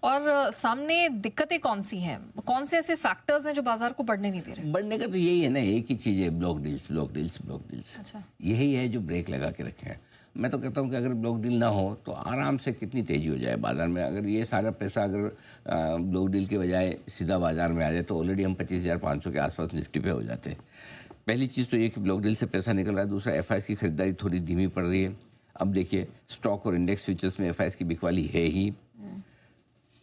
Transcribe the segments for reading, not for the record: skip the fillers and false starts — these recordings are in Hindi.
और सामने दिक्कतें कौन सी हैं? कौन से ऐसे फैक्टर्स हैं जो बाजार को बढ़ने नहीं दे रहे? बढ़ने का तो यही है ना, एक ही चीज़ है, block deals, block deals, block deals. अच्छा। यही है जो ब्रेक लगा के रखे हैं। मैं तो कहता हूँ कि अगर ब्लॉक डील ना हो तो आराम से कितनी तेज़ी हो जाए बाज़ार में। अगर ये सारा पैसा अगर ब्लॉक डील के बजाय सीधा बाज़ार में आ जाए तो ऑलरेडी हम 25,500 के आसपास निफ्टी पे हो जाते हैं। पहली चीज़ तो ये कि ब्लॉक डील से पैसा निकल रहा है। दूसरा, एफआईएस की खरीदारी थोड़ी धीमी पड़ रही है। अब देखिए, स्टॉक और इंडेक्स फ्यूचर्स में एफआईएस की बिकवाली है ही।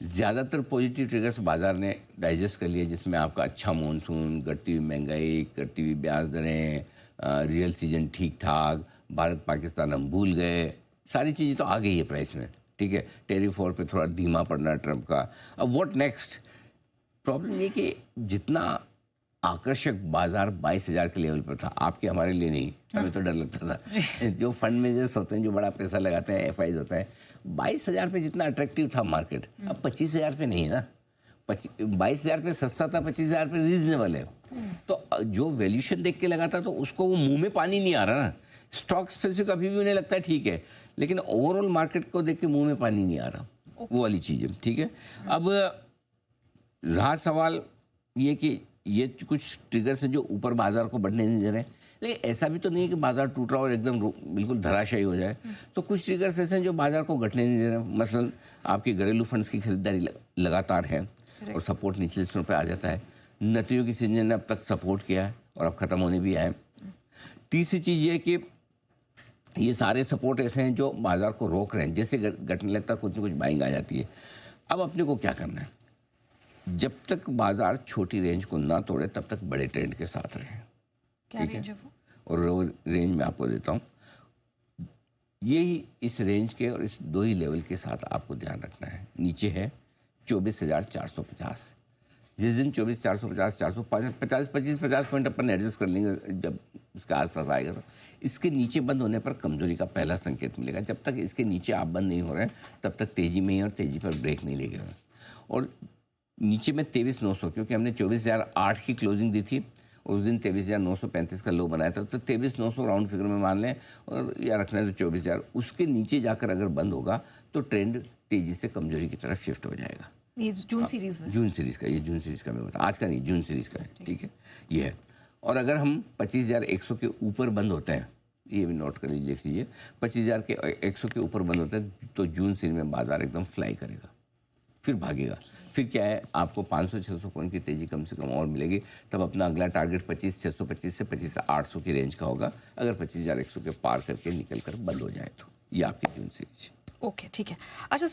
ज़्यादातर पॉजिटिव ट्रिगर्स बाजार ने डाइजेस्ट कर लिए, जिसमें आपका अच्छा मॉनसून, घटती हुई महंगाई, घटती हुई ब्याज दरें, रियल सीजन ठीक ठाक, भारत पाकिस्तान हम भूल गए, सारी चीज़ें तो आ गई है प्राइस में। ठीक है, टेरिफ वॉर पे थोड़ा धीमा पड़ना ट्रम्प का। अब व्हाट नेक्स्ट? प्रॉब्लम ये कि जितना आकर्षक बाजार 22,000 के लेवल पर था, आपके हमारे लिए नहीं, हमें तो डर लगता था। जो फंड मैनेजर्स होते हैं, जो बड़ा पैसा लगाते हैं, एफआईज होता है, 22,000 पे जितना अट्रैक्टिव था मार्केट, अब 25,000 पे नहीं है ना। 22,000 पे सस्ता था, 25,000 पे रीजनेबल है। तो जो वैल्यूशन देख के लगाता तो उसको वो मुंह में पानी नहीं आ रहा ना। स्टॉक स्पेसिफिक अभी भी उन्हें लगता है ठीक है, लेकिन ओवरऑल मार्केट को देख के मुंह में पानी नहीं आ रहा, वो वाली चीज़ है। ठीक है, अब रहा सवाल ये कि ये कुछ ट्रिगर्स हैं जो ऊपर बाजार को बढ़ने नहीं दे रहे हैं, लेकिन ऐसा भी तो नहीं है कि बाजार टूट रहा और एकदम बिल्कुल धराशायी हो जाए। तो कुछ ट्रिगर्स ऐसे हैं जो बाजार को घटने नहीं दे रहे हैं। मसलन आपके घरेलू फंड्स की खरीदारी लगातार है और सपोर्ट निचले स्तरों पर आ जाता है। नतीजों की सीजन ने अब तक सपोर्ट किया है और अब ख़त्म होने भी आए। तीसरी चीज़ ये कि ये सारे सपोर्ट ऐसे हैं जो बाजार को रोक रहे हैं, जैसे घटने लगता कुछ न कुछ बाइंग आ जाती है। अब अपने को क्या करना है? जब तक बाजार छोटी रेंज को ना तोड़े तब तक बड़े ट्रेंड के साथ रहे। क्या रेंज है वो? और रेंज मैं आपको देता हूँ, यही इस रेंज के और इस दो ही लेवल के साथ आपको ध्यान रखना है। नीचे है 24,450। जिस दिन 24,450, 450, 25 पॉइंट अपन एडजस्ट कर लेंगे, जब इसके आसपास आएगा तो इसके नीचे बंद होने पर कमजोरी का पहला संकेत मिलेगा। जब तक इसके नीचे आप बंद नहीं हो रहे हैं तब तक तेजी में ही, और तेजी पर ब्रेक नहीं लेगा। और नीचे में 23,900, क्योंकि हमने 24,008 की क्लोजिंग दी थी, उस दिन 23,935 का लो बनाया था, तो 23,900 राउंड फिगर में मान लें, और या रखना है तो 24,000। उसके नीचे जाकर अगर बंद होगा तो ट्रेंड तेजी से कमजोरी की तरफ शिफ्ट हो जाएगा। ये जून सीरीज में? जून सीरीज का, ये जून सीरीज का मैं बता, आज का नहीं, जून सीरीज का है। ठीक है, ये है। और अगर हम 25,100 के ऊपर बंद होते हैं, ये भी नोट कर लीजिए, लिख लीजिए, 25,100 के ऊपर बंद होते हैं तो जून सीरीज में बाजार एकदम फ्लाई करेगा, फिर भागेगा। फिर क्या है, आपको 500-600 पॉइंट की तेजी कम से कम और मिलेगी। तब अपना अगला टारगेट 25,625 से 25,800 की रेंज का होगा, अगर 25,100 के पार करके निकल कर बंद हो जाए तो। ये आपकी जून सीरीज। ओके, ठीक है। अच्छा।